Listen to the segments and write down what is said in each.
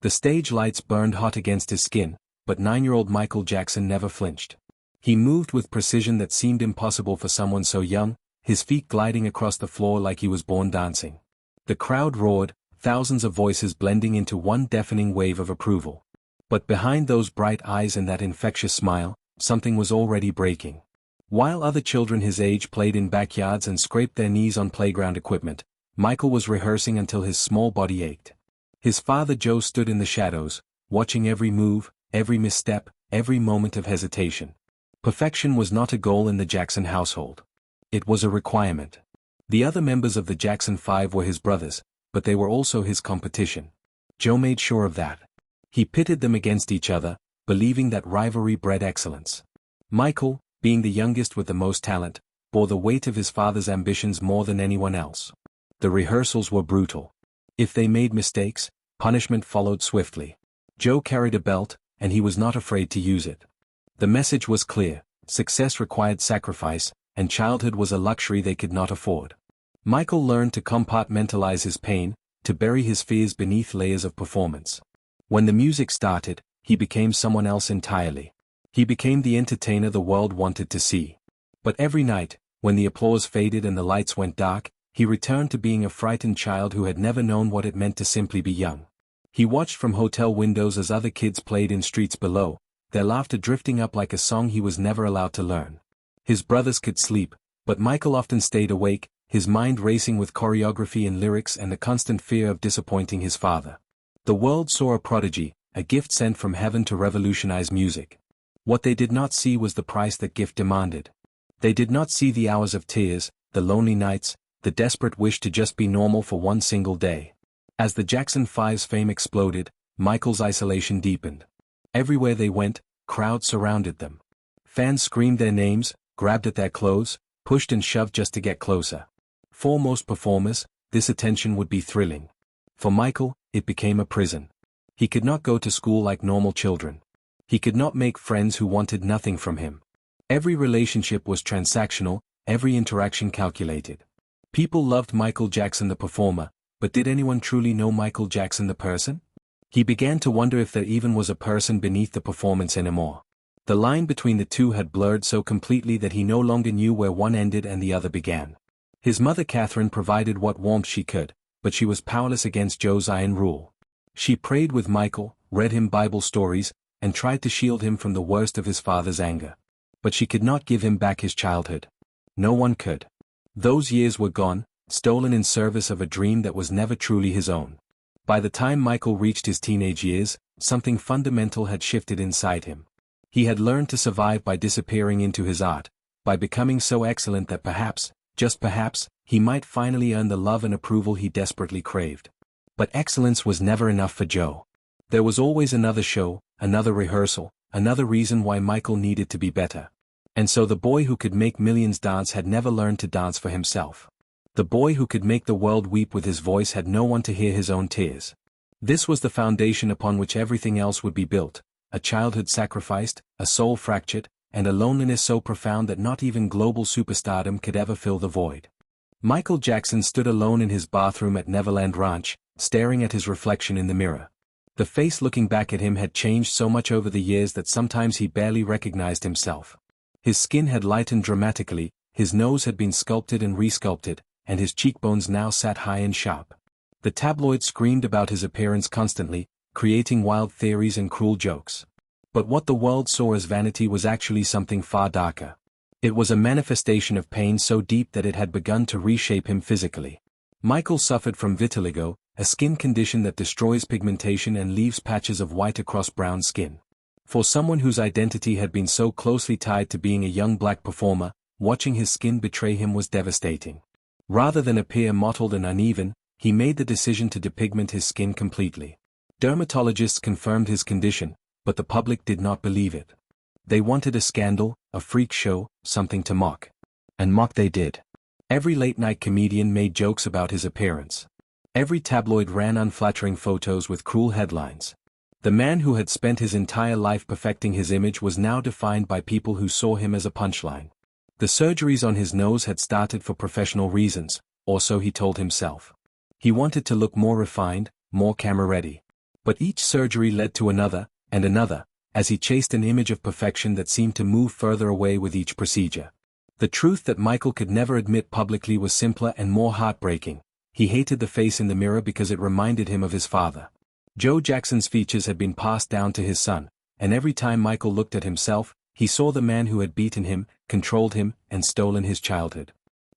The stage lights burned hot against his skin, but 9-year-old Michael Jackson never flinched. He moved with precision that seemed impossible for someone so young, his feet gliding across the floor like he was born dancing. The crowd roared, thousands of voices blending into one deafening wave of approval. But behind those bright eyes and that infectious smile, something was already breaking. While other children his age played in backyards and scraped their knees on playground equipment, Michael was rehearsing until his small body ached. His father Joe stood in the shadows, watching every move, every misstep, every moment of hesitation. Perfection was not a goal in the Jackson household. It was a requirement. The other members of the Jackson 5 were his brothers, but they were also his competition. Joe made sure of that. He pitted them against each other, believing that rivalry bred excellence. Michael, being the youngest with the most talent, bore the weight of his father's ambitions more than anyone else. The rehearsals were brutal. If they made mistakes, punishment followed swiftly. Joe carried a belt, and he was not afraid to use it. The message was clear: success required sacrifice, and childhood was a luxury they could not afford. Michael learned to compartmentalize his pain, to bury his fears beneath layers of performance. When the music started, he became someone else entirely. He became the entertainer the world wanted to see. But every night, when the applause faded and the lights went dark, he returned to being a frightened child who had never known what it meant to simply be young. He watched from hotel windows as other kids played in streets below, their laughter drifting up like a song he was never allowed to learn. His brothers could sleep, but Michael often stayed awake, his mind racing with choreography and lyrics and the constant fear of disappointing his father. The world saw a prodigy, a gift sent from heaven to revolutionize music. What they did not see was the price that gift demanded. They did not see the hours of tears, the lonely nights, the desperate wish to just be normal for one single day. As the Jackson 5's fame exploded, Michael's isolation deepened. Everywhere they went, crowds surrounded them. Fans screamed their names, grabbed at their clothes, pushed and shoved just to get closer. For most performers, this attention would be thrilling. For Michael, it became a prison. He could not go to school like normal children. He could not make friends who wanted nothing from him. Every relationship was transactional, every interaction calculated. People loved Michael Jackson the performer, but did anyone truly know Michael Jackson the person? He began to wonder if there even was a person beneath the performance anymore. The line between the two had blurred so completely that he no longer knew where one ended and the other began. His mother Catherine provided what warmth she could, but she was powerless against Joe's iron rule. She prayed with Michael, read him Bible stories, and tried to shield him from the worst of his father's anger. But she could not give him back his childhood. No one could. Those years were gone, stolen in service of a dream that was never truly his own. By the time Michael reached his teenage years, something fundamental had shifted inside him. He had learned to survive by disappearing into his art, by becoming so excellent that perhaps, just perhaps, he might finally earn the love and approval he desperately craved. But excellence was never enough for Joe. There was always another show, another rehearsal, another reason why Michael needed to be better. And so the boy who could make millions dance had never learned to dance for himself. The boy who could make the world weep with his voice had no one to hear his own tears. This was the foundation upon which everything else would be built, a childhood sacrificed, a soul fractured, and a loneliness so profound that not even global superstardom could ever fill the void. Michael Jackson stood alone in his bathroom at Neverland Ranch, staring at his reflection in the mirror. The face looking back at him had changed so much over the years that sometimes he barely recognized himself. His skin had lightened dramatically, his nose had been sculpted and resculpted, and his cheekbones now sat high and sharp. The tabloids screamed about his appearance constantly, creating wild theories and cruel jokes. But what the world saw as vanity was actually something far darker. It was a manifestation of pain so deep that it had begun to reshape him physically. Michael suffered from vitiligo, a skin condition that destroys pigmentation and leaves patches of white across brown skin. For someone whose identity had been so closely tied to being a young black performer, watching his skin betray him was devastating. Rather than appear mottled and uneven, he made the decision to depigment his skin completely. Dermatologists confirmed his condition, but the public did not believe it. They wanted a scandal, a freak show, something to mock. And mock they did. Every late-night comedian made jokes about his appearance. Every tabloid ran unflattering photos with cruel headlines. The man who had spent his entire life perfecting his image was now defined by people who saw him as a punchline. The surgeries on his nose had started for professional reasons, or so he told himself. He wanted to look more refined, more camera-ready. But each surgery led to another, and another, as he chased an image of perfection that seemed to move further away with each procedure. The truth that Michael could never admit publicly was simpler and more heartbreaking. He hated the face in the mirror because it reminded him of his father. Joe Jackson's features had been passed down to his son, and every time Michael looked at himself, he saw the man who had beaten him, controlled him, and stolen his childhood.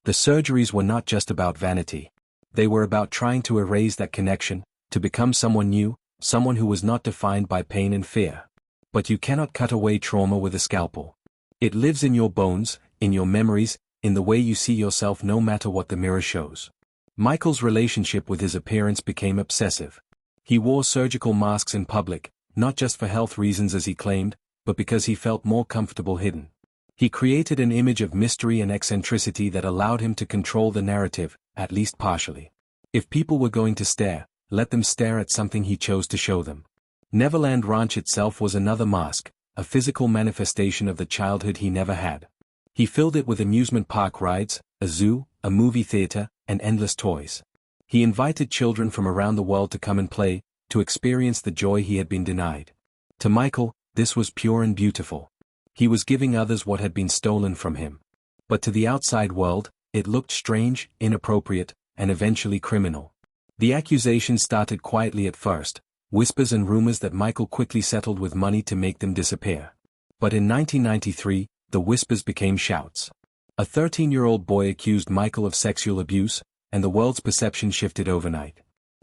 The surgeries were not just about vanity. They were about trying to erase that connection, to become someone new, someone who was not defined by pain and fear. But you cannot cut away trauma with a scalpel. It lives in your bones, in your memories, in the way you see yourself no matter what the mirror shows. Michael's relationship with his appearance became obsessive. He wore surgical masks in public, not just for health reasons as he claimed, but because he felt more comfortable hidden. He created an image of mystery and eccentricity that allowed him to control the narrative, at least partially. If people were going to stare, let them stare at something he chose to show them. Neverland Ranch itself was another mask, a physical manifestation of the childhood he never had. He filled it with amusement park rides, a zoo, a movie theater, and endless toys. He invited children from around the world to come and play, to experience the joy he had been denied. To Michael, this was pure and beautiful. He was giving others what had been stolen from him. But to the outside world, it looked strange, inappropriate, and eventually criminal. The accusations started quietly at first, whispers and rumors that Michael quickly settled with money to make them disappear. But in 1993, the whispers became shouts. A 13-year-old boy accused Michael of sexual abuse, and the world's perception shifted overnight.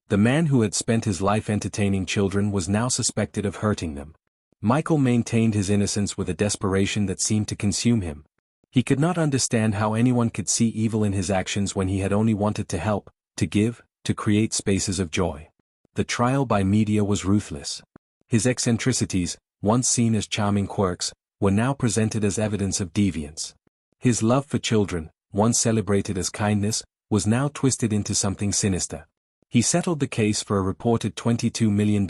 The man who had spent his life entertaining children was now suspected of hurting them. Michael maintained his innocence with a desperation that seemed to consume him. He could not understand how anyone could see evil in his actions when he had only wanted to help, to give, to create spaces of joy. The trial by media was ruthless. His eccentricities, once seen as charming quirks, were now presented as evidence of deviance. His love for children, once celebrated as kindness, was now twisted into something sinister. He settled the case for a reported $22 million,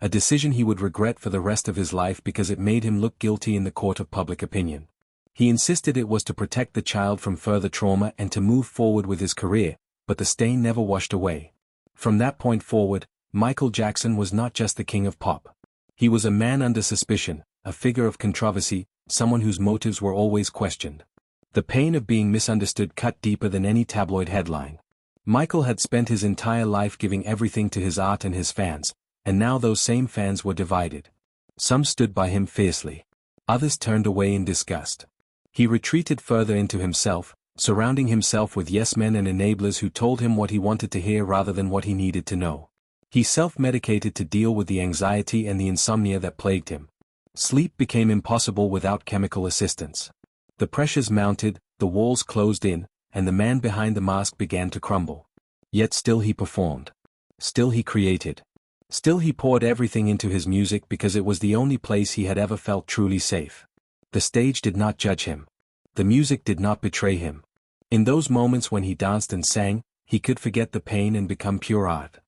a decision he would regret for the rest of his life because it made him look guilty in the court of public opinion. He insisted it was to protect the child from further trauma and to move forward with his career, but the stain never washed away. From that point forward, Michael Jackson was not just the king of pop. He was a man under suspicion, a figure of controversy, someone whose motives were always questioned. The pain of being misunderstood cut deeper than any tabloid headline. Michael had spent his entire life giving everything to his art and his fans, and now those same fans were divided. Some stood by him fiercely. Others turned away in disgust. He retreated further into himself, surrounding himself with yes-men and enablers who told him what he wanted to hear rather than what he needed to know. He self-medicated to deal with the anxiety and the insomnia that plagued him. Sleep became impossible without chemical assistance. The pressures mounted, the walls closed in, and the man behind the mask began to crumble. Yet still he performed. Still he created. Still he poured everything into his music because it was the only place he had ever felt truly safe. The stage did not judge him. The music did not betray him. In those moments when he danced and sang, he could forget the pain and become pure art.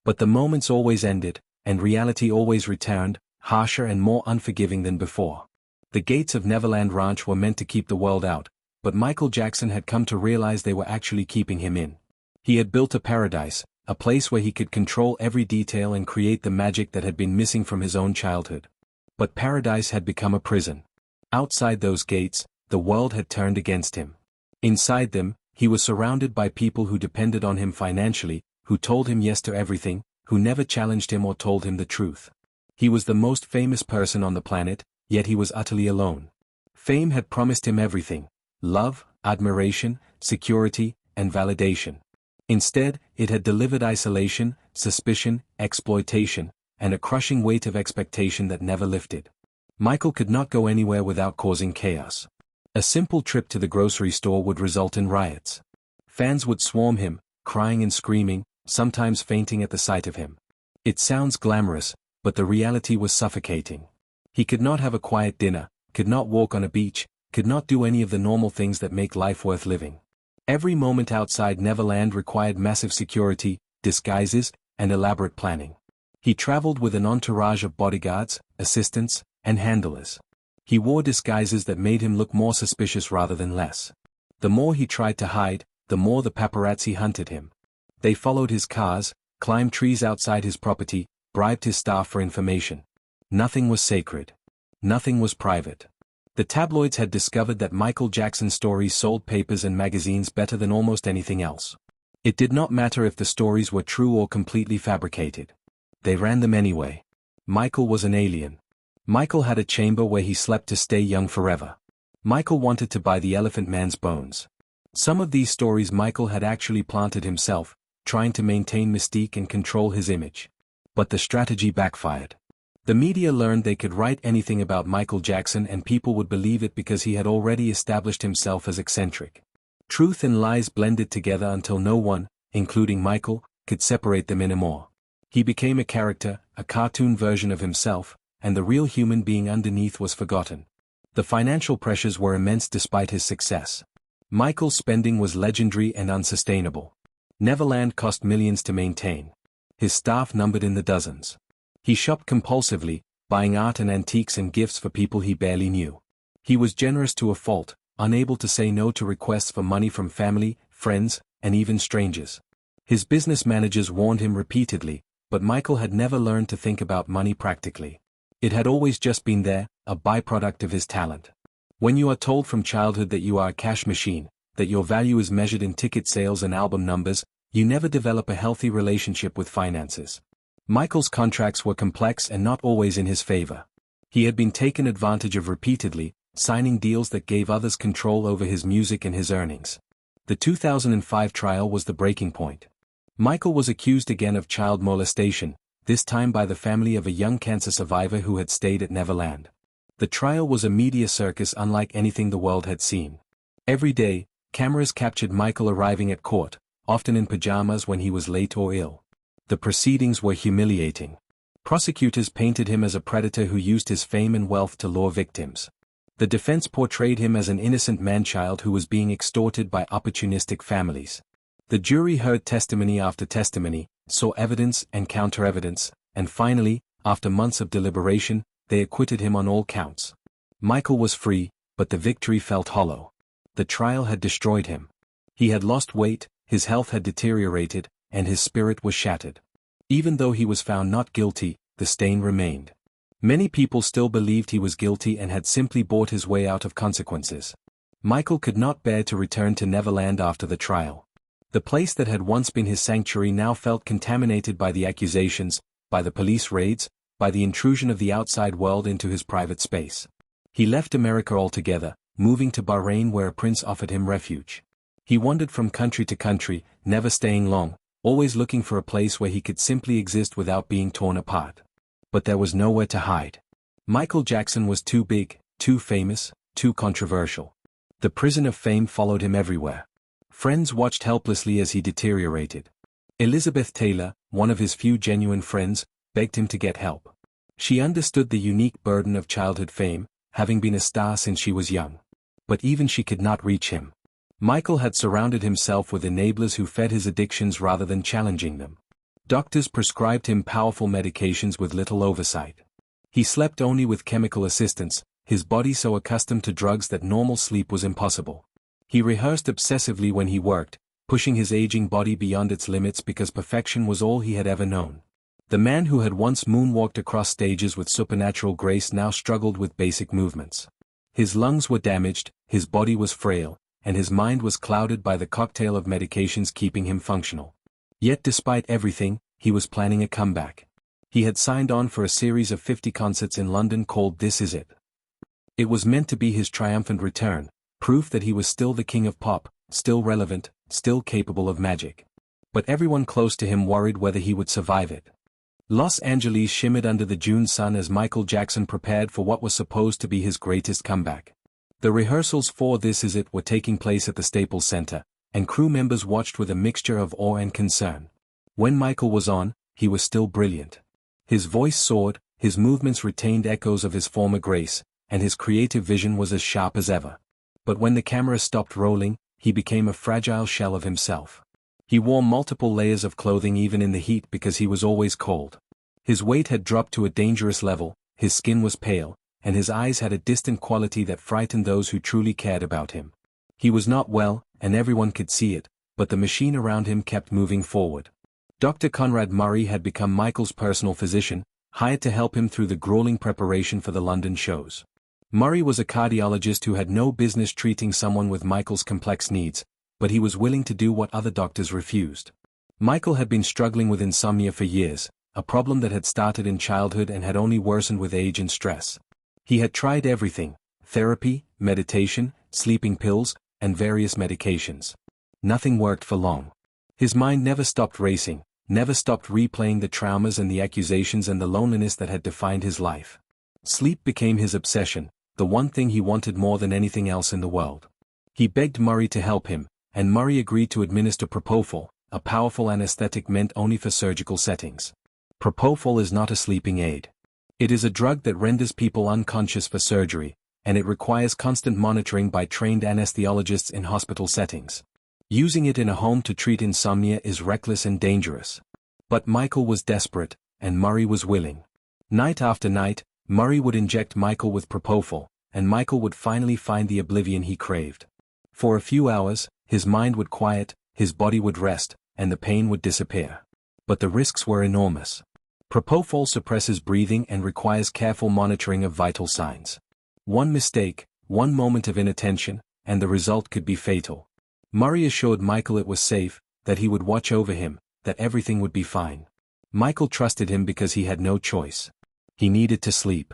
But the moments always ended, and reality always returned, harsher and more unforgiving than before. The gates of Neverland Ranch were meant to keep the world out, but Michael Jackson had come to realize they were actually keeping him in. He had built a paradise, a place where he could control every detail and create the magic that had been missing from his own childhood. But paradise had become a prison. Outside those gates, the world had turned against him. Inside them, he was surrounded by people who depended on him financially, who told him yes to everything, who never challenged him or told him the truth. He was the most famous person on the planet, yet he was utterly alone. Fame had promised him everything: love, admiration, security, and validation. Instead, it had delivered isolation, suspicion, exploitation, and a crushing weight of expectation that never lifted. Michael could not go anywhere without causing chaos. A simple trip to the grocery store would result in riots. Fans would swarm him, crying and screaming, sometimes fainting at the sight of him. It sounds glamorous, but the reality was suffocating. He could not have a quiet dinner, could not walk on a beach, could not do any of the normal things that make life worth living. Every moment outside Neverland required massive security, disguises, and elaborate planning. He traveled with an entourage of bodyguards, assistants, and handlers. He wore disguises that made him look more suspicious rather than less. The more he tried to hide, the more the paparazzi hunted him. They followed his cars, climbed trees outside his property, bribed his staff for information. Nothing was sacred. Nothing was private. The tabloids had discovered that Michael Jackson's stories sold papers and magazines better than almost anything else. It did not matter if the stories were true or completely fabricated. They ran them anyway. Michael was an alien. Michael had a chamber where he slept to stay young forever. Michael wanted to buy the Elephant Man's bones. Some of these stories Michael had actually planted himself, trying to maintain mystique and control his image. But the strategy backfired. The media learned they could write anything about Michael Jackson and people would believe it because he had already established himself as eccentric. Truth and lies blended together until no one, including Michael, could separate them anymore. He became a character, a cartoon version of himself, and the real human being underneath was forgotten. The financial pressures were immense despite his success. Michael's spending was legendary and unsustainable. Neverland cost millions to maintain. His staff numbered in the dozens. He shopped compulsively, buying art and antiques and gifts for people he barely knew. He was generous to a fault, unable to say no to requests for money from family, friends, and even strangers. His business managers warned him repeatedly, but Michael had never learned to think about money practically. It had always just been there, a byproduct of his talent. When you are told from childhood that you are a cash machine, that your value is measured in ticket sales and album numbers, you never develop a healthy relationship with finances. Michael's contracts were complex and not always in his favor. He had been taken advantage of repeatedly, signing deals that gave others control over his music and his earnings. The 2005 trial was the breaking point. Michael was accused again of child molestation, this time by the family of a young cancer survivor who had stayed at Neverland. The trial was a media circus unlike anything the world had seen. Every day, cameras captured Michael arriving at court, often in pajamas when he was late or ill. The proceedings were humiliating. Prosecutors painted him as a predator who used his fame and wealth to lure victims. The defense portrayed him as an innocent man-child who was being extorted by opportunistic families. The jury heard testimony after testimony, saw evidence and counter-evidence, and finally, after months of deliberation, they acquitted him on all counts. Michael was free, but the victory felt hollow. The trial had destroyed him. He had lost weight, his health had deteriorated, and his spirit was shattered. Even though he was found not guilty, the stain remained. Many people still believed he was guilty and had simply bought his way out of consequences. Michael could not bear to return to Neverland after the trial. The place that had once been his sanctuary now felt contaminated by the accusations, by the police raids, by the intrusion of the outside world into his private space. He left America altogether, moving to Bahrain where a prince offered him refuge. He wandered from country to country, never staying long, always looking for a place where he could simply exist without being torn apart. But there was nowhere to hide. Michael Jackson was too big, too famous, too controversial. The prison of fame followed him everywhere. Friends watched helplessly as he deteriorated. Elizabeth Taylor, one of his few genuine friends, begged him to get help. She understood the unique burden of childhood fame, having been a star since she was young. But even she could not reach him. Michael had surrounded himself with enablers who fed his addictions rather than challenging them. Doctors prescribed him powerful medications with little oversight. He slept only with chemical assistance, his body so accustomed to drugs that normal sleep was impossible. He rehearsed obsessively when he worked, pushing his aging body beyond its limits because perfection was all he had ever known. The man who had once moonwalked across stages with supernatural grace now struggled with basic movements. His lungs were damaged, his body was frail, and his mind was clouded by the cocktail of medications keeping him functional. Yet despite everything, he was planning a comeback. He had signed on for a series of 50 concerts in London called This Is It. It was meant to be his triumphant return, proof that he was still the king of pop, still relevant, still capable of magic. But everyone close to him worried whether he would survive it. Los Angeles shimmered under the June sun as Michael Jackson prepared for what was supposed to be his greatest comeback. The rehearsals for This Is It were taking place at the Staples Center, and crew members watched with a mixture of awe and concern. When Michael was on, he was still brilliant. His voice soared, his movements retained echoes of his former grace, and his creative vision was as sharp as ever. But when the camera stopped rolling, he became a fragile shell of himself. He wore multiple layers of clothing even in the heat because he was always cold. His weight had dropped to a dangerous level, his skin was pale, and his eyes had a distant quality that frightened those who truly cared about him. He was not well, and everyone could see it, but the machine around him kept moving forward. Dr. Conrad Murray had become Michael's personal physician, hired to help him through the grueling preparation for the London shows. Murray was a cardiologist who had no business treating someone with Michael's complex needs, but he was willing to do what other doctors refused. Michael had been struggling with insomnia for years, a problem that had started in childhood and had only worsened with age and stress. He had tried everything: therapy, meditation, sleeping pills, and various medications. Nothing worked for long. His mind never stopped racing, never stopped replaying the traumas and the accusations and the loneliness that had defined his life. Sleep became his obsession, the one thing he wanted more than anything else in the world. He begged Murray to help him, and Murray agreed to administer propofol, a powerful anesthetic meant only for surgical settings. Propofol is not a sleeping aid. It is a drug that renders people unconscious for surgery, and it requires constant monitoring by trained anesthesiologists in hospital settings. Using it in a home to treat insomnia is reckless and dangerous. But Michael was desperate, and Murray was willing. Night after night, Murray would inject Michael with propofol, and Michael would finally find the oblivion he craved. For a few hours, his mind would quiet, his body would rest, and the pain would disappear. But the risks were enormous. Propofol suppresses breathing and requires careful monitoring of vital signs. One mistake, one moment of inattention, and the result could be fatal. Murray assured Michael it was safe, that he would watch over him, that everything would be fine. Michael trusted him because he had no choice. He needed to sleep.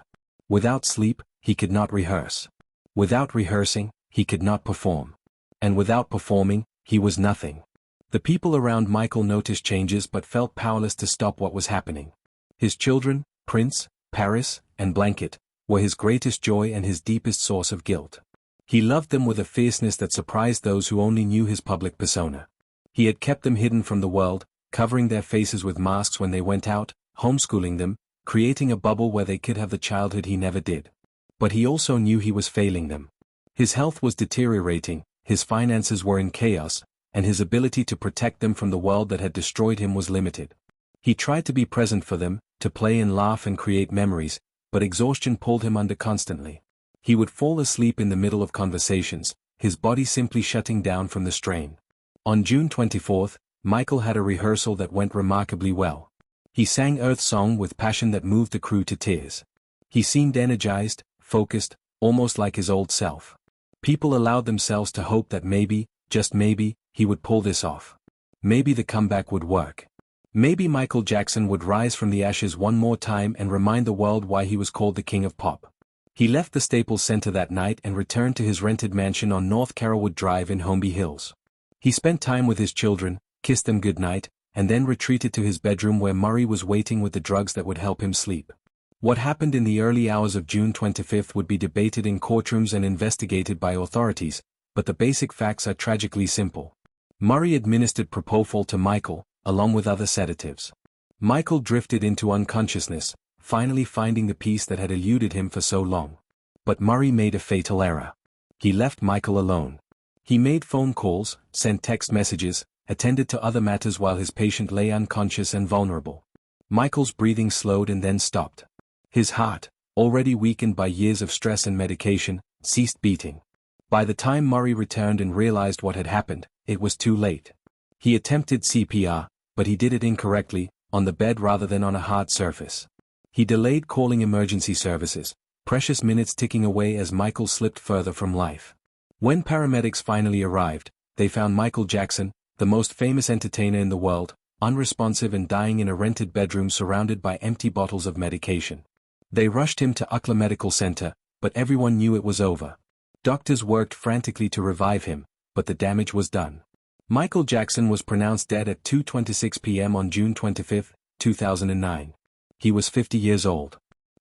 Without sleep, he could not rehearse. Without rehearsing, he could not perform. And without performing, he was nothing. The people around Michael noticed changes but felt powerless to stop what was happening. His children, Prince, Paris, and Blanket, were his greatest joy and his deepest source of guilt. He loved them with a fierceness that surprised those who only knew his public persona. He had kept them hidden from the world, covering their faces with masks when they went out, homeschooling them, creating a bubble where they could have the childhood he never did. But he also knew he was failing them. His health was deteriorating, his finances were in chaos, and his ability to protect them from the world that had destroyed him was limited. He tried to be present for them, to play and laugh and create memories, but exhaustion pulled him under constantly. He would fall asleep in the middle of conversations, his body simply shutting down from the strain. On June 24th, Michael had a rehearsal that went remarkably well. He sang Earth Song with passion that moved the crew to tears. He seemed energized, focused, almost like his old self. People allowed themselves to hope that maybe, just maybe, he would pull this off. Maybe the comeback would work. Maybe Michael Jackson would rise from the ashes one more time and remind the world why he was called the King of Pop. He left the Staples Center that night and returned to his rented mansion on North Carrollwood Drive in Holmby Hills. He spent time with his children, kissed them goodnight, and then retreated to his bedroom where Murray was waiting with the drugs that would help him sleep. What happened in the early hours of June 25th would be debated in courtrooms and investigated by authorities, but the basic facts are tragically simple. Murray administered propofol to Michael, along with other sedatives. Michael drifted into unconsciousness, finally finding the peace that had eluded him for so long. But Murray made a fatal error. He left Michael alone. He made phone calls, sent text messages, attended to other matters while his patient lay unconscious and vulnerable. Michael's breathing slowed and then stopped. His heart, already weakened by years of stress and medication, ceased beating. By the time Murray returned and realized what had happened, it was too late. He attempted CPR, but he did it incorrectly, on the bed rather than on a hard surface. He delayed calling emergency services, precious minutes ticking away as Michael slipped further from life. When paramedics finally arrived, they found Michael Jackson, the most famous entertainer in the world, unresponsive and dying in a rented bedroom surrounded by empty bottles of medication. They rushed him to UCLA Medical Center, but everyone knew it was over. Doctors worked frantically to revive him, but the damage was done. Michael Jackson was pronounced dead at 2:26 p.m. on June 25, 2009. He was 50 years old.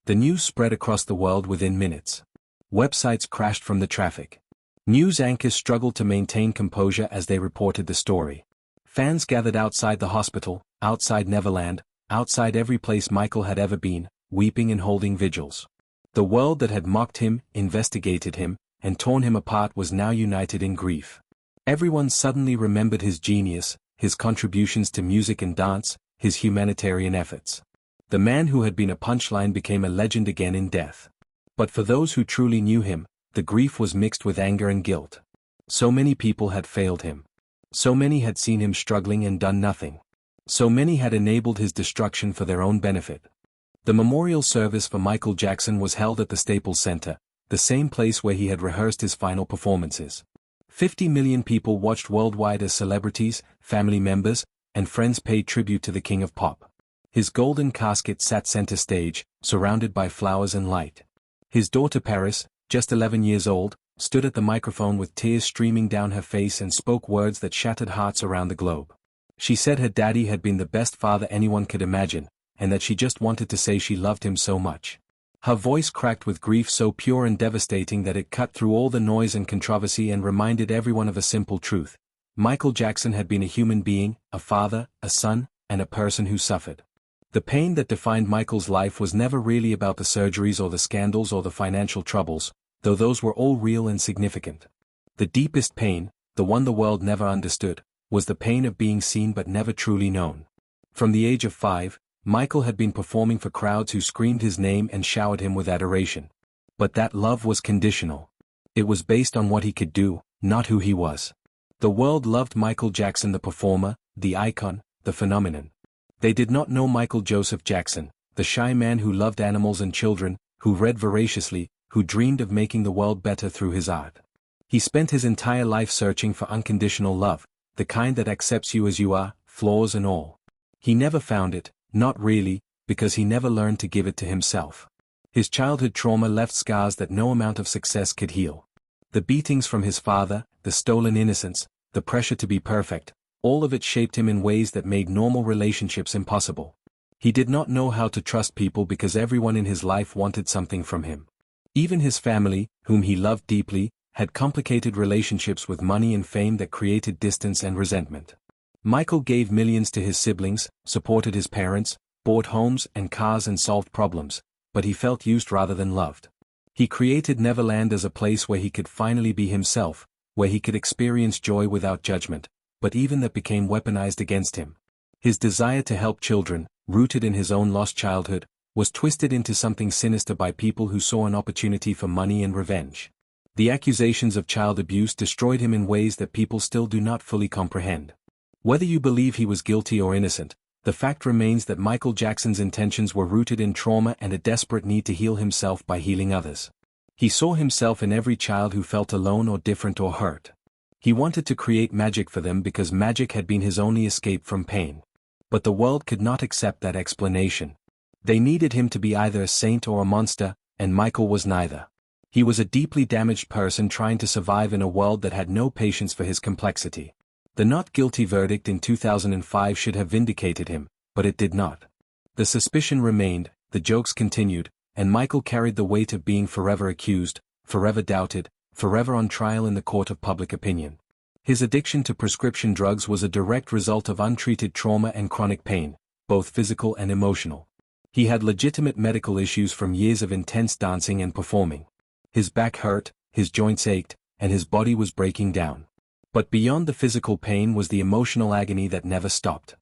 The news spread across the world within minutes. Websites crashed from the traffic. News anchors struggled to maintain composure as they reported the story. Fans gathered outside the hospital, outside Neverland, outside every place Michael had ever been, weeping and holding vigils. The world that had mocked him, investigated him, and torn him apart was now united in grief. Everyone suddenly remembered his genius, his contributions to music and dance, his humanitarian efforts. The man who had been a punchline became a legend again in death. But for those who truly knew him, the grief was mixed with anger and guilt. So many people had failed him. So many had seen him struggling and done nothing. So many had enabled his destruction for their own benefit. The memorial service for Michael Jackson was held at the Staples Center, the same place where he had rehearsed his final performances. 50 million people watched worldwide as celebrities, family members, and friends paid tribute to the King of Pop. His golden casket sat center stage, surrounded by flowers and light. His daughter Paris, just 11 years old, stood at the microphone with tears streaming down her face and spoke words that shattered hearts around the globe. She said her daddy had been the best father anyone could imagine, and that she just wanted to say she loved him so much. Her voice cracked with grief so pure and devastating that it cut through all the noise and controversy and reminded everyone of a simple truth. Michael Jackson had been a human being, a father, a son, and a person who suffered. The pain that defined Michael's life was never really about the surgeries or the scandals or the financial troubles, though those were all real and significant. The deepest pain, the one the world never understood, was the pain of being seen but never truly known. From the age of 5, Michael had been performing for crowds who screamed his name and showered him with adoration. But that love was conditional. It was based on what he could do, not who he was. The world loved Michael Jackson, the performer, the icon, the phenomenon. They did not know Michael Joseph Jackson, the shy man who loved animals and children, who read voraciously, who dreamed of making the world better through his art. He spent his entire life searching for unconditional love, the kind that accepts you as you are, flaws and all. He never found it, not really, because he never learned to give it to himself. His childhood trauma left scars that no amount of success could heal. The beatings from his father, the stolen innocence, the pressure to be perfect, all of it shaped him in ways that made normal relationships impossible. He did not know how to trust people because everyone in his life wanted something from him. Even his family, whom he loved deeply, had complicated relationships with money and fame that created distance and resentment. Michael gave millions to his siblings, supported his parents, bought homes and cars and solved problems, but he felt used rather than loved. He created Neverland as a place where he could finally be himself, where he could experience joy without judgment, but even that became weaponized against him. His desire to help children, rooted in his own lost childhood, was twisted into something sinister by people who saw an opportunity for money and revenge. The accusations of child abuse destroyed him in ways that people still do not fully comprehend. Whether you believe he was guilty or innocent, the fact remains that Michael Jackson's intentions were rooted in trauma and a desperate need to heal himself by healing others. He saw himself in every child who felt alone or different or hurt. He wanted to create magic for them because magic had been his only escape from pain. But the world could not accept that explanation. They needed him to be either a saint or a monster, and Michael was neither. He was a deeply damaged person trying to survive in a world that had no patience for his complexity. The not guilty verdict in 2005 should have vindicated him, but it did not. The suspicion remained, the jokes continued, and Michael carried the weight of being forever accused, forever doubted, forever on trial in the court of public opinion. His addiction to prescription drugs was a direct result of untreated trauma and chronic pain, both physical and emotional. He had legitimate medical issues from years of intense dancing and performing. His back hurt, his joints ached, and his body was breaking down. But beyond the physical pain was the emotional agony that never stopped.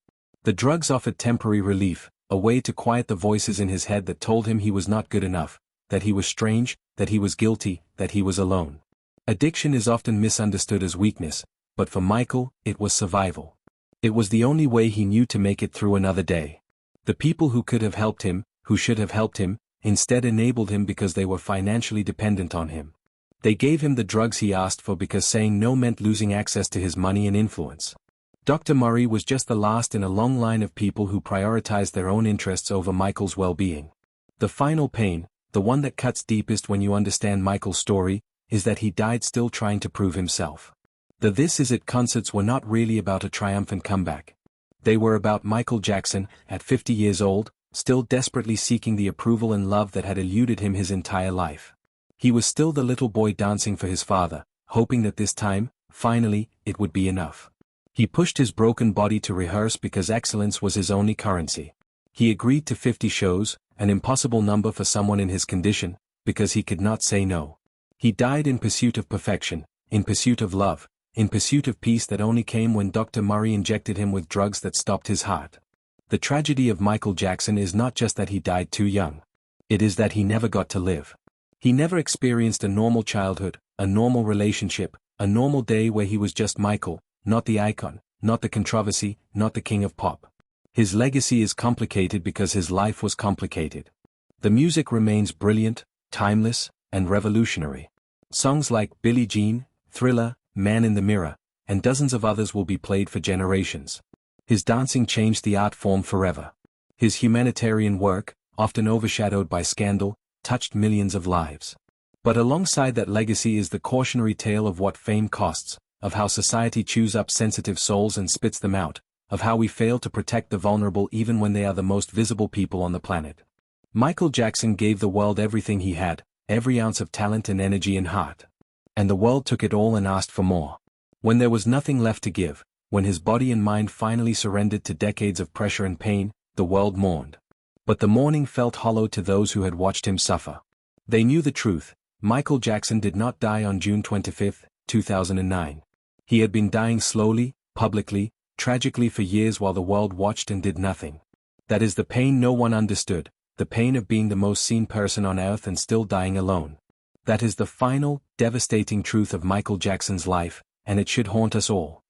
The drugs offered temporary relief, a way to quiet the voices in his head that told him he was not good enough, that he was strange, that he was guilty, that he was alone. Addiction is often misunderstood as weakness, but for Michael, it was survival. It was the only way he knew to make it through another day. The people who could have helped him, who should have helped him, instead enabled him because they were financially dependent on him. They gave him the drugs he asked for because saying no meant losing access to his money and influence. Dr. Murray was just the last in a long line of people who prioritized their own interests over Michael's well-being. The final pain, the one that cuts deepest when you understand Michael's story, is that he died still trying to prove himself. The This Is It concerts were not really about a triumphant comeback. They were about Michael Jackson, at 50 years old, still desperately seeking the approval and love that had eluded him his entire life. He was still the little boy dancing for his father, hoping that this time, finally, it would be enough. He pushed his broken body to rehearse because excellence was his only currency. He agreed to 50 shows, an impossible number for someone in his condition, because he could not say no. He died in pursuit of perfection, in pursuit of love, in pursuit of peace that only came when Dr. Murray injected him with drugs that stopped his heart. The tragedy of Michael Jackson is not just that he died too young. It is that he never got to live. He never experienced a normal childhood, a normal relationship, a normal day where he was just Michael, not the icon, not the controversy, not the king of pop. His legacy is complicated because his life was complicated. The music remains brilliant, timeless, and revolutionary. Songs like Billie Jean, Thriller, Man in the Mirror, and dozens of others will be played for generations. His dancing changed the art form forever. His humanitarian work, often overshadowed by scandal, touched millions of lives. But alongside that legacy is the cautionary tale of what fame costs, of how society chews up sensitive souls and spits them out, of how we fail to protect the vulnerable even when they are the most visible people on the planet. Michael Jackson gave the world everything he had, every ounce of talent and energy and heart. And the world took it all and asked for more. When there was nothing left to give, when his body and mind finally surrendered to decades of pressure and pain, the world mourned. But the mourning felt hollow to those who had watched him suffer. They knew the truth: Michael Jackson did not die on June 25, 2009. He had been dying slowly, publicly, tragically for years while the world watched and did nothing. That is the pain no one understood, the pain of being the most seen person on earth and still dying alone. That is the final, devastating truth of Michael Jackson's life, and it should haunt us all.